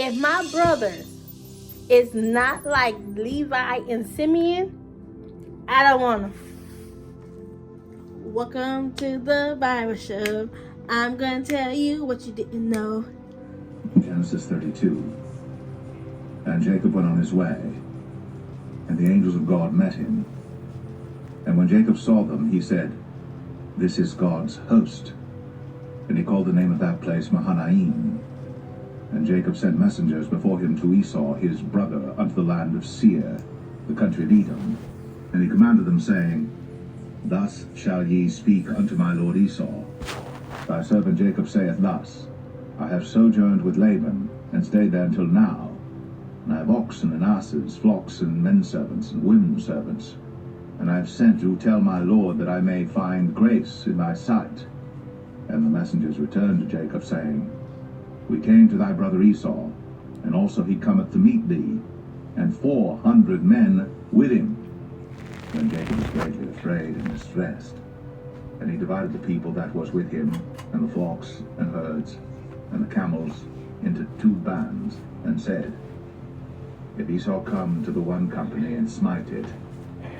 if my brothers is not like Levi and Simeon, I don't want to. Welcome to the Bible show. I'm going to tell you what you didn't know. Genesis 32. And Jacob went on his way, and the angels of God met him. And when Jacob saw them, he said, "This is God's host." And he called the name of that place Mahanaim. And Jacob sent messengers before him to Esau his brother unto the land of Seir, the country of Edom. And he commanded them, saying, "Thus shall ye speak unto my lord Esau. Thy servant Jacob saith thus, I have sojourned with Laban, and stayed there until now. And I have oxen and asses, flocks and men servants and women servants. And I have sent to tell my lord that I may find grace in thy sight." And the messengers returned to Jacob, saying, "We came to thy brother Esau, and also he cometh to meet thee, and 400 men with him." Then Jacob was greatly afraid and distressed. And he divided the people that was with him, and the flocks and herds, and the camels, into 2 bands, and said, "If Esau come to the one company and smite it,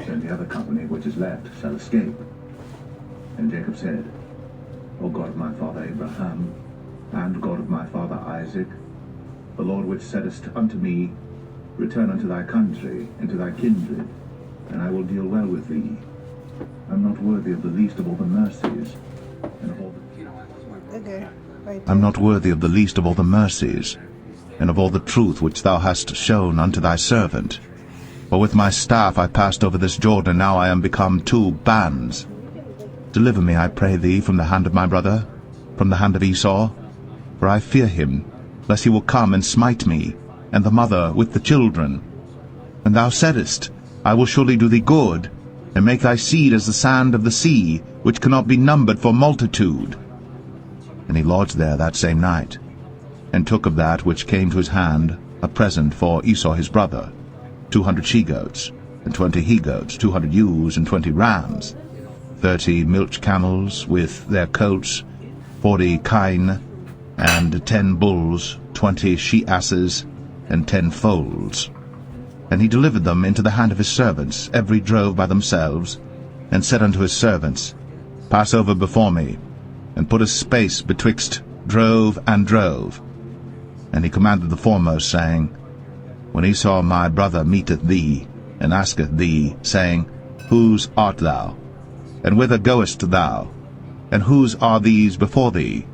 then the other company which is left shall escape." And Jacob said, "O God of my father Abraham, and God of my father Isaac, the Lord which saidest unto me, Return unto thy country, and to thy kindred, and I will deal well with thee. I'm not worthy of the least of all the mercies, and of all the... Okay, right I'm not worthy of the least of all the mercies, and of all the truth which thou hast shown unto thy servant. For with my staff I passed over this Jordan, now I am become 2 bands. Deliver me, I pray thee, from the hand of my brother, from the hand of Esau, for I fear him, lest he will come and smite me, and the mother with the children. And thou saidest, I will surely do thee good, and make thy seed as the sand of the sea, which cannot be numbered for multitude." And he lodged there that same night, and took of that which came to his hand a present for Esau his brother, 200 she-goats, and 20 he-goats, 200 ewes, and 20 rams, 30 milch camels with their coats, 40 kine, and 10 bulls, 20 she-asses, and 10 foals. And he delivered them into the hand of his servants, every drove by themselves, and said unto his servants, Pass over before me, and put a space betwixt drove and drove. And he commanded the foremost, saying, When Esau my brother meeteth thee, and asketh thee, saying, Whose art thou? And whither goest thou? And whose are these before thee?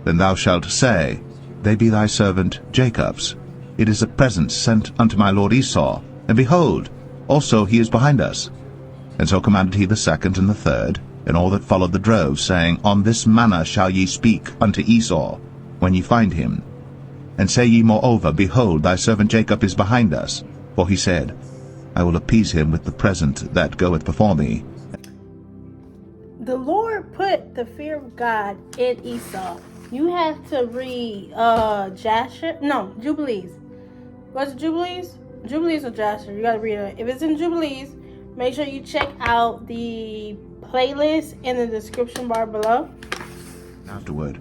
Then thou shalt say, They be thy servant Jacob's. It is a present sent unto my lord Esau, and behold, also he is behind us. And so commanded he the second and the third, and all that followed the drove, saying, On this manner shall ye speak unto Esau, when ye find him. And say ye moreover, Behold, thy servant Jacob is behind us. For he said, I will appease him with the present that goeth before me. The Lord put the fear of God in Esau. You have to read Jubilees. What's Jubilees? Jubilees or Jasher? You gotta read it. If it's in Jubilees, make sure you check out the playlist in the description bar below. Afterward,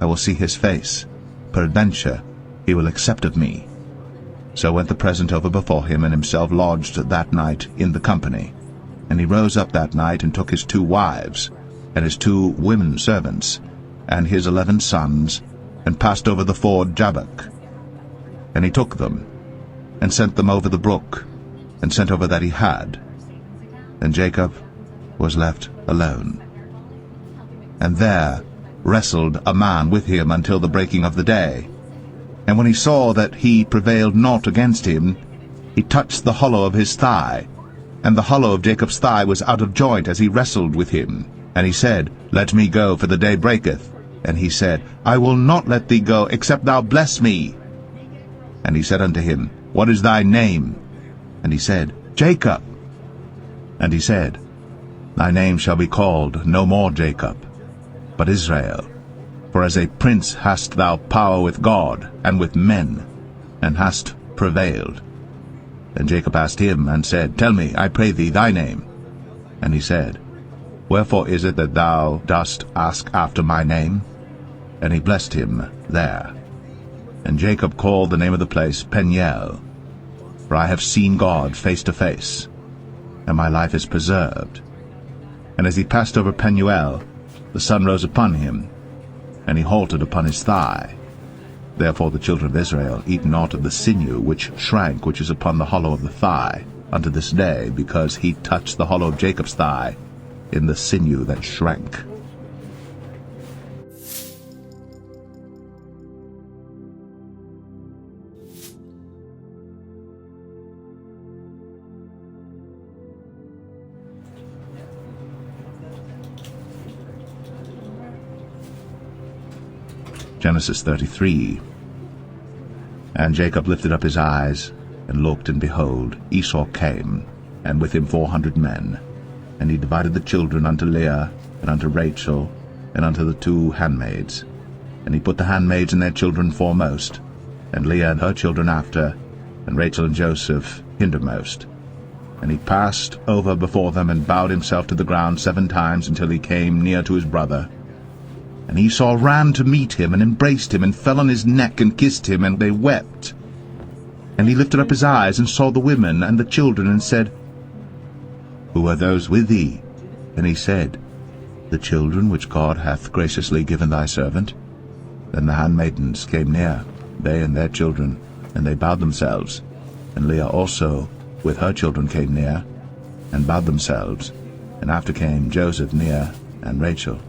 I will see his face. Peradventure, he will accept of me. So went the present over before him, and himself lodged that night in the company. And he rose up that night, and took his 2 wives, and his 2 women servants, and his 11 sons, and passed over the ford Jabbok. And he took them, and sent them over the brook, and sent over that he had. And Jacob was left alone. And there wrestled a man with him until the breaking of the day. And when he saw that he prevailed not against him, he touched the hollow of his thigh, and the hollow of Jacob's thigh was out of joint as he wrestled with him. And he said, Let me go, for the day breaketh. And he said, I will not let thee go, except thou bless me. And he said unto him, What is thy name? And he said, Jacob. And he said, Thy name shall be called no more Jacob, but Israel. For as a prince hast thou power with God and with men, and hast prevailed. And Jacob asked him, and said, Tell me, I pray thee, thy name. And he said, Wherefore is it that thou dost ask after my name? And he blessed him there. And Jacob called the name of the place Peniel, for I have seen God face to face, and my life is preserved. And as he passed over Penuel, the sun rose upon him, and he halted upon his thigh. Therefore the children of Israel eat not of the sinew which shrank, which is upon the hollow of the thigh, unto this day, because he touched the hollow of Jacob's thigh in the sinew that shrank. Genesis 33. And Jacob lifted up his eyes, and looked, and behold, Esau came, and with him 400 men. And he divided the children unto Leah, and unto Rachel, and unto the 2 handmaids. And he put the handmaids and their children foremost, and Leah and her children after, and Rachel and Joseph hindermost. And he passed over before them, and bowed himself to the ground 7 times, until he came near to his brother. And Esau ran to meet him, and embraced him, and fell on his neck, and kissed him, and they wept. And he lifted up his eyes, and saw the women and the children, and said, Who are those with thee? And he said, The children which God hath graciously given thy servant. Then the handmaidens came near, they and their children, and they bowed themselves. And Leah also with her children came near, and bowed themselves. And after came Joseph near, and Rachel,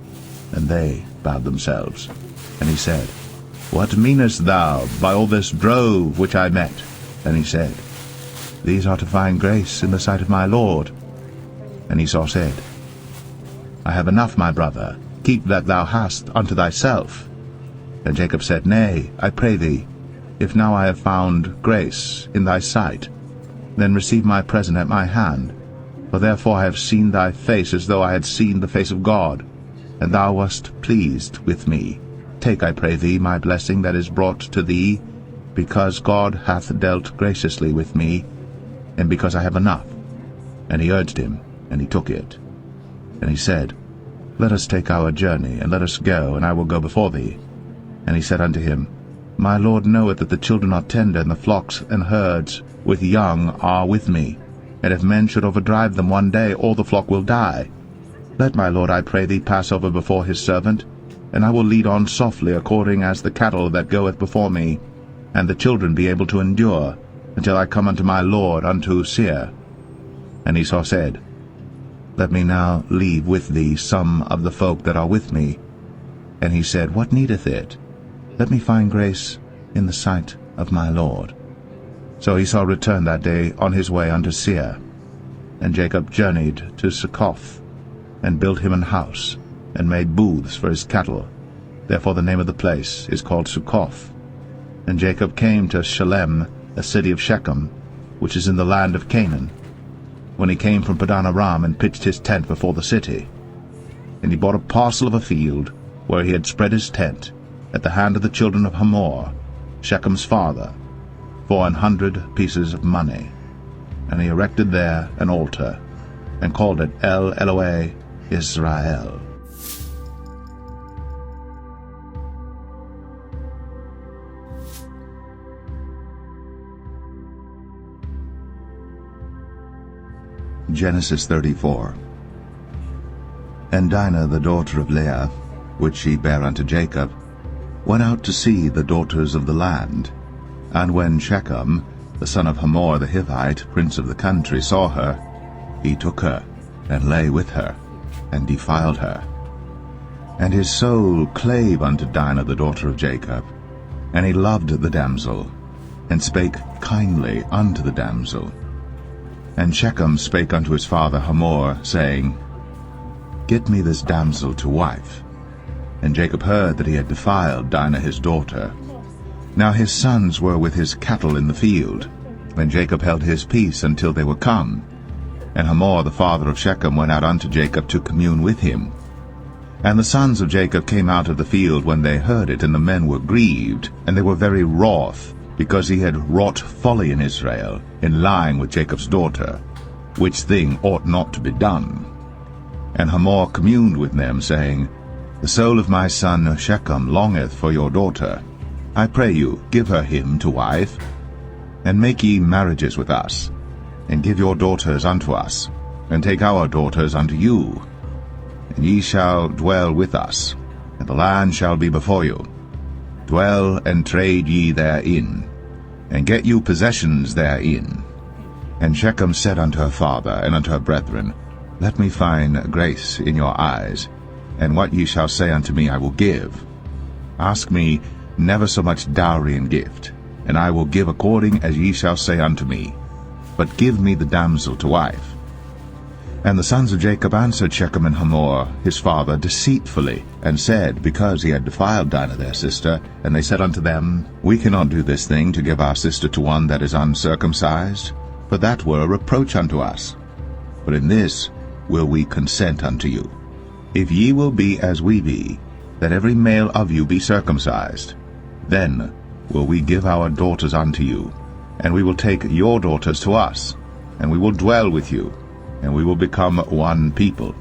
and they bowed themselves. And he said, What meanest thou by all this drove which I met? And he said, These are to find grace in the sight of my Lord. And Esau said, I have enough, my brother, keep that thou hast unto thyself. And Jacob said, Nay, I pray thee, if now I have found grace in thy sight, then receive my present at my hand. For therefore I have seen thy face as though I had seen the face of God, and thou wast pleased with me. Take, I pray thee, my blessing that is brought to thee, because God hath dealt graciously with me, and because I have enough. And he urged him, and he took it. And he said, Let us take our journey, and let us go, and I will go before thee. And he said unto him, My Lord knoweth that the children are tender, and the flocks and herds with young are with me. And if men should overdrive them one day, all the flock will die. Let my Lord, I pray thee, pass over before his servant, and I will lead on softly, according as the cattle that goeth before me, and the children be able to endure, until I come unto my Lord unto Seir. And Esau said, Let me now leave with thee some of the folk that are with me. And he said, What needeth it? Let me find grace in the sight of my Lord. So Esau returned that day on his way unto Seir. And Jacob journeyed to Succoth, and built him an house, and made booths for his cattle. Therefore the name of the place is called Succoth. And Jacob came to Shalem, a city of Shechem, which is in the land of Canaan, when he came from Padan Aram, and pitched his tent before the city. And he bought a parcel of a field, where he had spread his tent, at the hand of the children of Hamor, Shechem's father, for 100 pieces of money. And he erected there an altar, and called it El Elohe Israel. Genesis 34. And Dinah the daughter of Leah, which she bare unto Jacob, went out to see the daughters of the land. And when Shechem, the son of Hamor the Hivite, prince of the country, saw her, he took her, and lay with her, and defiled her. And his soul clave unto Dinah the daughter of Jacob, and he loved the damsel, and spake kindly unto the damsel. And Shechem spake unto his father Hamor, saying, Get me this damsel to wife. And Jacob heard that he had defiled Dinah his daughter. Now his sons were with his cattle in the field, and Jacob held his peace until they were come. And Hamor the father of Shechem went out unto Jacob to commune with him. And the sons of Jacob came out of the field when they heard it, and the men were grieved, and they were very wroth, because he had wrought folly in Israel, in lying with Jacob's daughter, which thing ought not to be done. And Hamor communed with them, saying, The soul of my son Shechem longeth for your daughter. I pray you, give her him to wife, and make ye marriages with us, and give your daughters unto us, and take our daughters unto you. And ye shall dwell with us, and the land shall be before you. Dwell and trade ye therein, and get you possessions therein. And Shechem said unto her father and unto her brethren, Let me find grace in your eyes, and what ye shall say unto me I will give. Ask me never so much dowry and gift, and I will give according as ye shall say unto me. But give me the damsel to wife. And the sons of Jacob answered Shechem and Hamor his father deceitfully, and said, because he had defiled Dinah their sister, and they said unto them, We cannot do this thing to give our sister to one that is uncircumcised, for that were a reproach unto us. But in this will we consent unto you. If ye will be as we be, that every male of you be circumcised, then will we give our daughters unto you, and we will take your daughters to us, and we will dwell with you, and we will become one people.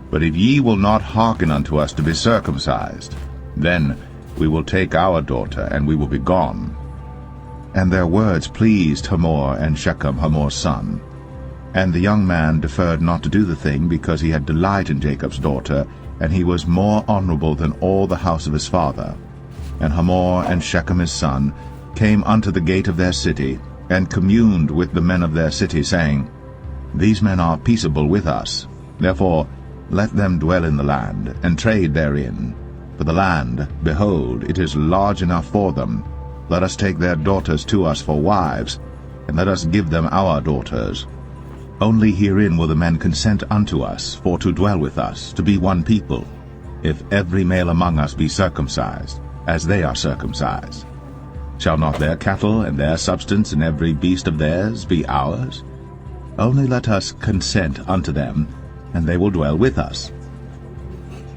But if ye will not hearken unto us to be circumcised, then we will take our daughter, and we will be gone. And their words pleased Hamor and Shechem, Hamor's son. And the young man deferred not to do the thing, because he had delight in Jacob's daughter, and he was more honorable than all the house of his father. And Hamor and Shechem his son came unto the gate of their city, and communed with the men of their city, saying, These men are peaceable with us. Therefore let them dwell in the land, and trade therein. For the land, behold, it is large enough for them. Let us take their daughters to us for wives, and let us give them our daughters. Only herein will the men consent unto us, for to dwell with us, to be one people, if every male among us be circumcised, as they are circumcised. Shall not their cattle and their substance and every beast of theirs be ours? Only let us consent unto them, and they will dwell with us.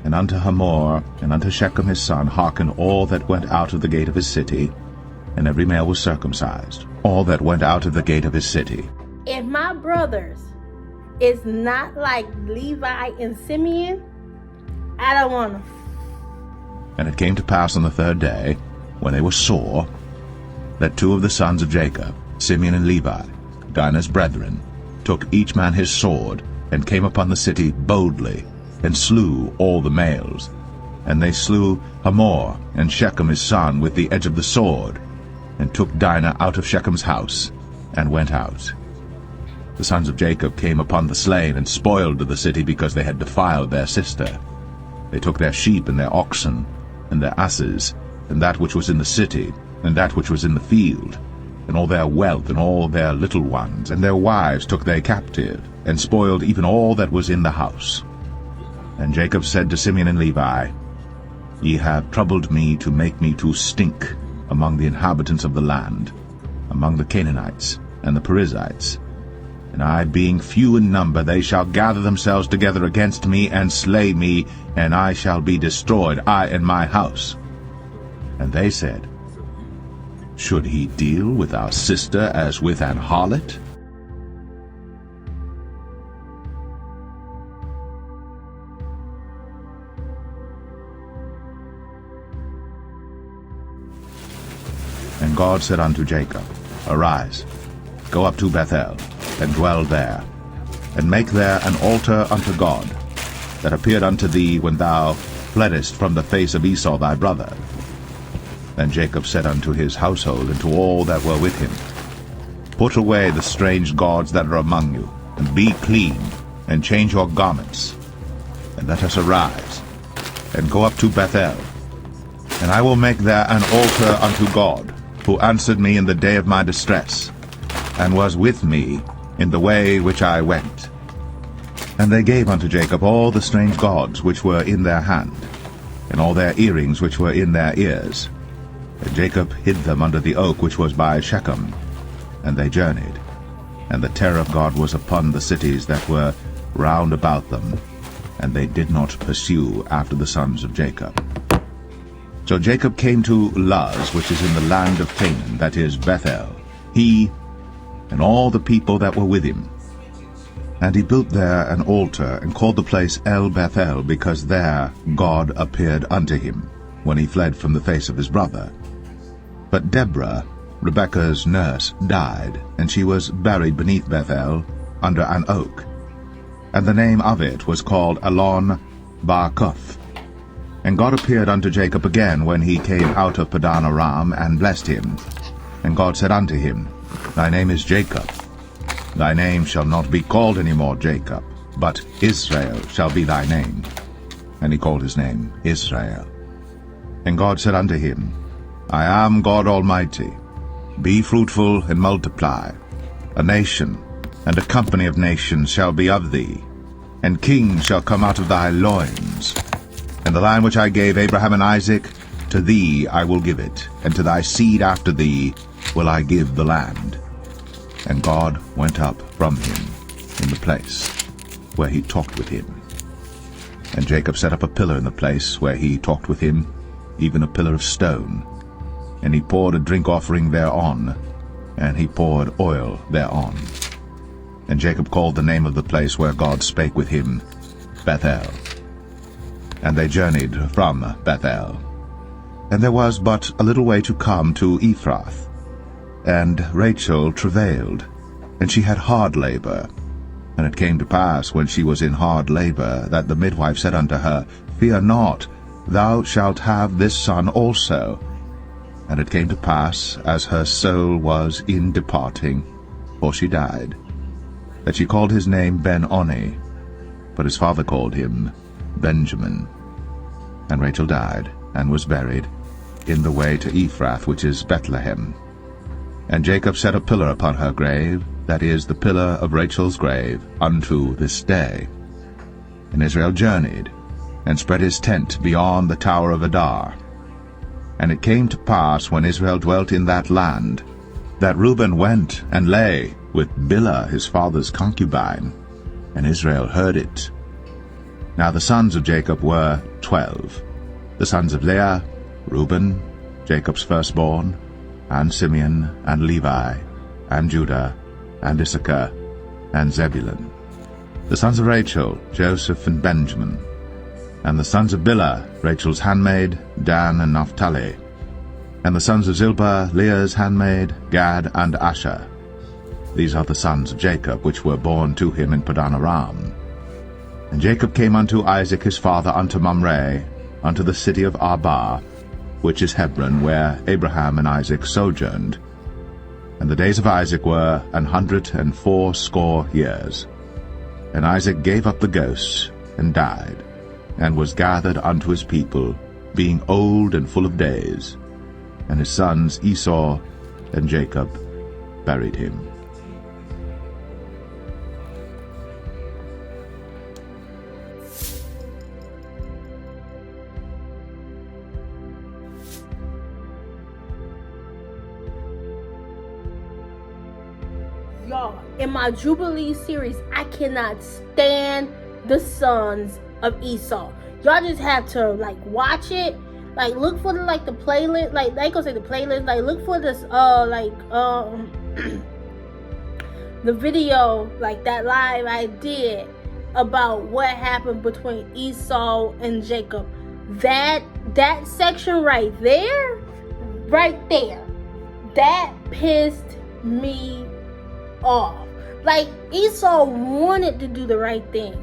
And unto Hamor and unto Shechem his son hearken all that went out of the gate of his city, and every male was circumcised, all that went out of the gate of his city. If my brothers is not like Levi and Simeon, I don't want them. And it came to pass on the third day, when they were sore, that two of the sons of Jacob, Simeon and Levi, Dinah's brethren, took each man his sword, and came upon the city boldly, and slew all the males. And they slew Hamor and Shechem his son with the edge of the sword, and took Dinah out of Shechem's house, and went out. The sons of Jacob came upon the slain, and spoiled the city, because they had defiled their sister. They took their sheep and their oxen, and their asses, and that which was in the city, and that which was in the field, and all their wealth, and all their little ones, and their wives took they captive, and spoiled even all that was in the house. And Jacob said to Simeon and Levi, Ye have troubled me to make me to stink among the inhabitants of the land, among the Canaanites and the Perizzites. And I, being few in number, they shall gather themselves together against me, and slay me, and I shall be destroyed, I and my house. And they said, Should he deal with our sister as with an harlot? And God said unto Jacob, Arise, go up to Bethel, and dwell there, and make there an altar unto God, that appeared unto thee when thou fleddest from the face of Esau thy brother. Then Jacob said unto his household and to all that were with him, Put away the strange gods that are among you, and be clean, and change your garments, and let us arise, and go up to Bethel, and I will make there an altar unto God, who answered me in the day of my distress, and was with me in the way which I went. And they gave unto Jacob all the strange gods which were in their hand, and all their earrings which were in their ears. And Jacob hid them under the oak which was by Shechem. And they journeyed, and the terror of God was upon the cities that were round about them, and they did not pursue after the sons of Jacob. So Jacob came to Luz, which is in the land of Canaan, that is Bethel, he and all the people that were with him. And he built there an altar, and called the place El Bethel, because there God appeared unto him, when he fled from the face of his brother. But Deborah, Rebekah's nurse, died, and she was buried beneath Bethel under an oak. And the name of it was called Elon Bar-Koth. And God appeared unto Jacob again when he came out of Padan Aram, and blessed him. And God said unto him, Thy name is Jacob. Thy name shall not be called any more Jacob, but Israel shall be thy name. And he called his name Israel. And God said unto him, I am God Almighty. Be fruitful and multiply. A nation and a company of nations shall be of thee, and kings shall come out of thy loins. And the land which I gave Abraham and Isaac, to thee I will give it, and to thy seed after thee will I give the land. And God went up from him in the place where he talked with him. And Jacob set up a pillar in the place where he talked with him, even a pillar of stone. And he poured a drink offering thereon, and he poured oil thereon. And Jacob called the name of the place where God spake with him, Bethel. And they journeyed from Bethel. And there was but a little way to come to Ephrath. And Rachel travailed, and she had hard labor. And it came to pass, when she was in hard labor, that the midwife said unto her, Fear not, thou shalt have this son also. And it came to pass, as her soul was in departing, for she died, that she called his name Ben-Oni, but his father called him Benjamin. And Rachel died, and was buried in the way to Ephrath, which is Bethlehem. And Jacob set a pillar upon her grave, that is, the pillar of Rachel's grave, unto this day. And Israel journeyed, and spread his tent beyond the tower of Adar. And it came to pass, when Israel dwelt in that land, that Reuben went and lay with Bilhah his father's concubine, and Israel heard it. Now the sons of Jacob were 12, the sons of Leah, Reuben, Jacob's firstborn, and Simeon, and Levi, and Judah, and Issachar, and Zebulun. The sons of Rachel, Joseph and Benjamin. And the sons of Bilhah, Rachel's handmaid, Dan and Naphtali. And the sons of Zilpah, Leah's handmaid, Gad and Asher. These are the sons of Jacob, which were born to him in Padan Aram. And Jacob came unto Isaac his father unto Mamre, unto the city of Arba, which is Hebron, where Abraham and Isaac sojourned. And the days of Isaac were 180 years. And Isaac gave up the ghost, and died, and was gathered unto his people, being old and full of days. And his sons Esau and Jacob buried him. Y'all, in my Jubilee series, I cannot stand the sons of Esau. Y'all just have to watch it. Look for the playlist. They gonna say the playlist. Look for this the video that live I did about what happened between Esau and Jacob. That section right there, that pissed me off. Esau wanted to do the right thing,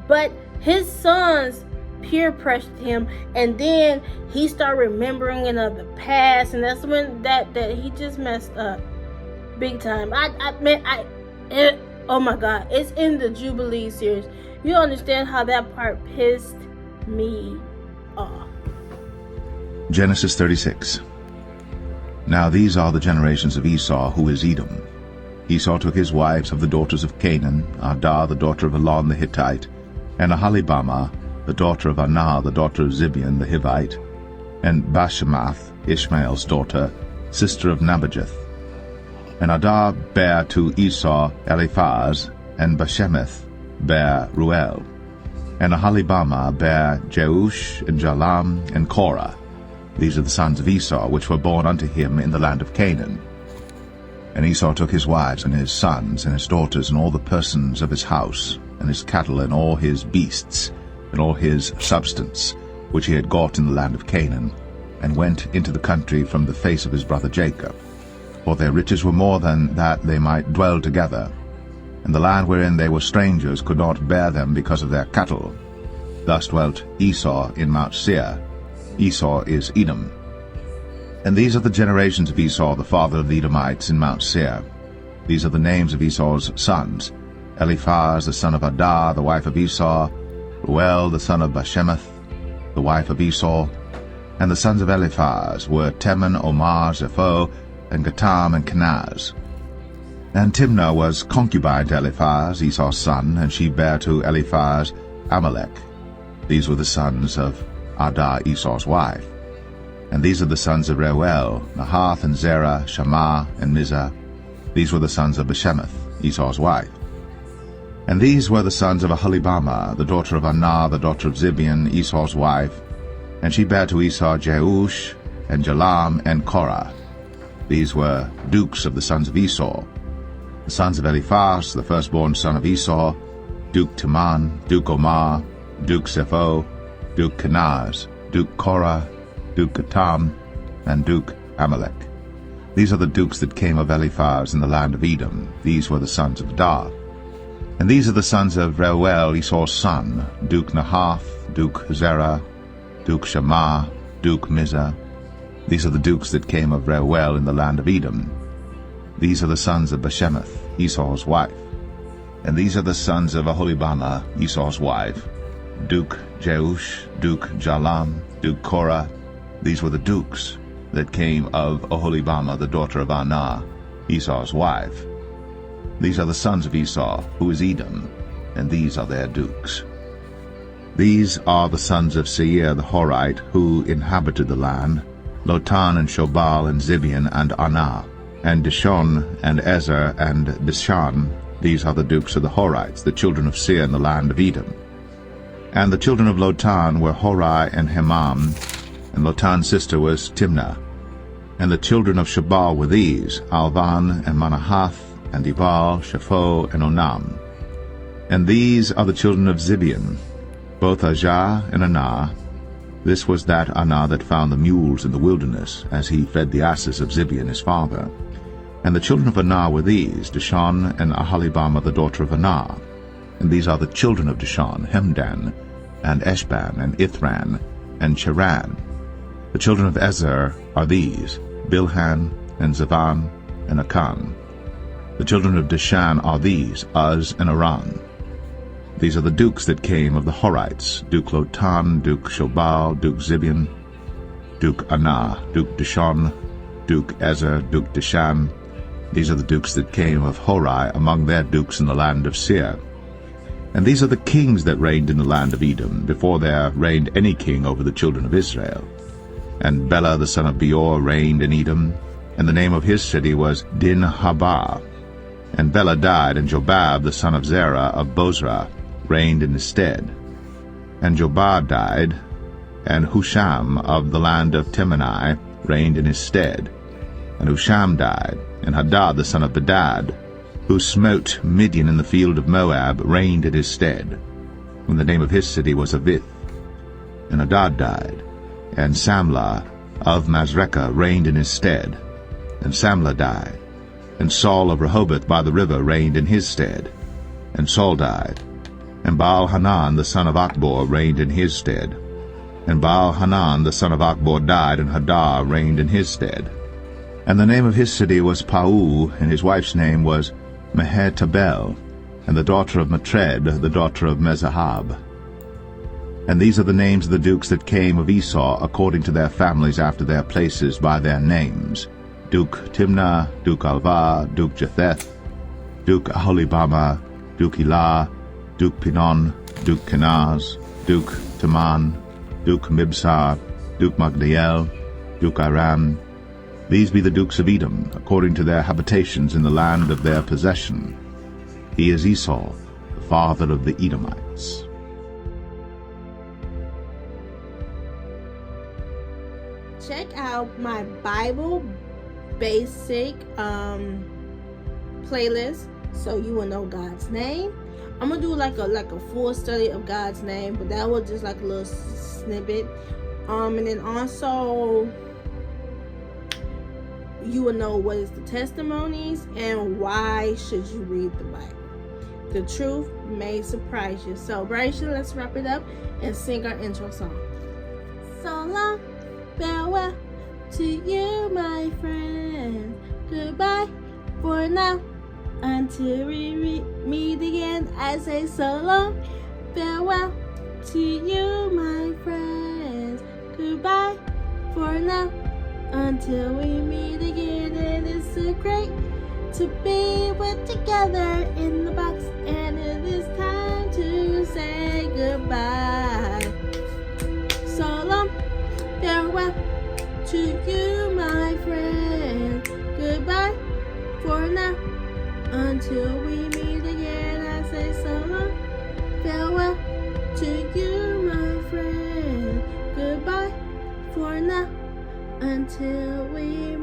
but his sons peer pressured him, and then he started remembering the past, and that's when that he just messed up big time. Oh my God, it's in the Jubilee series. You understand how that part pissed me off. Genesis 36. Now these are the generations of Esau, who is Edom. Esau took his wives of the daughters of Canaan, Adah the daughter of Elon the Hittite, and Aholibamah the daughter of Anah the daughter of Zibeon the Hivite, and Bashemath Ishmael's daughter, sister of Nebajoth. And Adah bare to Esau Eliphaz, and Bashemath bare Ruel. And Aholibamah bare Jeush, and Jalam, and Korah. These are the sons of Esau, which were born unto him in the land of Canaan. And Esau took his wives, and his sons, and his daughters, and all the persons of his house, and his cattle, and all his beasts, and all his substance, which he had got in the land of Canaan, and went into the country from the face of his brother Jacob. For their riches were more than that they might dwell together, and the land wherein they were strangers could not bear them because of their cattle. Thus dwelt Esau in Mount Seir. Esau is Edom. And these are the generations of Esau, the father of the Edomites, in Mount Seir. These are the names of Esau's sons: Eliphaz the son of Adah, the wife of Esau; Reuel the son of Bashemath, the wife of Esau. And the sons of Eliphaz were Teman, Omar, Zepho, and Gatam, and Kenaz. And Timnah was concubine to Eliphaz, Esau's son, and she bare to Eliphaz Amalek. These were the sons of Adah, Esau's wife. And these are the sons of Reuel, Nahath, and Zerah, Shammah, and Mizah. These were the sons of Bashemath, Esau's wife. And these were the sons of Aholibamah, the daughter of Anah, the daughter of Zibeon, Esau's wife. And she bare to Esau Jeush, and Jalam, and Korah. These were dukes of the sons of Esau. The sons of Eliphaz, the firstborn son of Esau: Duke Teman, Duke Omar, Duke Zepho, Duke Kenaz, Duke Korah, Duke Gatam, and Duke Amalek. These are the dukes that came of Eliphaz in the land of Edom. These were the sons of Adah. And these are the sons of Reuel, Esau's son: Duke Nahath, Duke Zerah, Duke Shammah, Duke Mizah. These are the dukes that came of Reuel in the land of Edom. These are the sons of Bashemath, Esau's wife. And these are the sons of Aholibamah, Esau's wife: Duke Jeush, Duke Jalam, Duke Korah. These were the dukes that came of Aholibamah, the daughter of Anah, Esau's wife. These are the sons of Esau, who is Edom, and these are their dukes. These are the sons of Seir the Horite, who inhabited the land: Lotan, and Shobal, and Zibeon, and Anah, and Dishon, and Ezer, and Dishan. These are the dukes of the Horites, the children of Seir in the land of Edom. And the children of Lotan were Hori and Hemam, and Lotan's sister was Timnah. And the children of Shobal were these: Alvan, and Manahath, and Ebal, Shepho, and Onam. And these are the children of Zibeon, both Ajah and Anah. This was that Anah that found the mules in the wilderness, as he fed the asses of Zibeon his father. And the children of Anah were these: Dishon, and Aholibamah the daughter of Anah. And these are the children of Dishon: Hemdan, and Eshban, and Ithran, and Cheran. The children of Ezer are these: Bilhan, and Zavan, and Akan. The children of Dishan are these: Uz and Aran. These are the dukes that came of the Horites: Duke Lotan, Duke Shobal, Duke Zibeon, Duke Anah, Duke Dishon, Duke Ezer, Duke Dishan. These are the dukes that came of Hori among their dukes in the land of Seir. And these are the kings that reigned in the land of Edom, before there reigned any king over the children of Israel. And Bela the son of Beor reigned in Edom, and the name of his city was Dinhabah. And Bela died, and Jobab the son of Zerah of Bozrah reigned in his stead. And Jobab died, and Husham of the land of Temanai reigned in his stead. And Husham died, and Hadad the son of Bedad, who smote Midian in the field of Moab, reigned in his stead, when the name of his city was Avith. And Hadad died, and Samlah of Masrekah reigned in his stead. And Samlah died, and Saul of Rehoboth by the river reigned in his stead. And Saul died, and Baal-Hanan the son of Achbor reigned in his stead. And Baal-Hanan the son of Achbor died, and Hadar reigned in his stead. And the name of his city was Pau, and his wife's name was Mehetabel, and the daughter of Matred, the daughter of Mezahab. And these are the names of the dukes that came of Esau, according to their families after their places by their names: Duke Timnah, Duke Alva, Duke Jetheth, Duke Aholibamah, Duke Elah, Duke Pinon, Duke Kenaz, Duke Teman, Duke Mibsar, Duke Magdiel, Duke Aram. These be the dukes of Edom, according to their habitations in the land of their possession. He is Esau, the father of the Edomites. Check out my Bible basic playlist so you will know God's name. I'm gonna do like a full study of God's name, but that was just like a little snippet. And then also you will know what is the testimonies and why should you read the Bible. The truth may surprise you. So, Rachel, let's wrap it up and sing our intro song. So long, farewell to you, my friend. Goodbye for now. Until we meet again, I say so long, farewell to you, my friends. Goodbye for now. Until we meet again, and it's so great to be with together in the box, and it is time to say goodbye. So long, farewell to you, my friend. Goodbye for now. Until we meet again, I say so long, farewell to you, my friend. Goodbye for now. Until we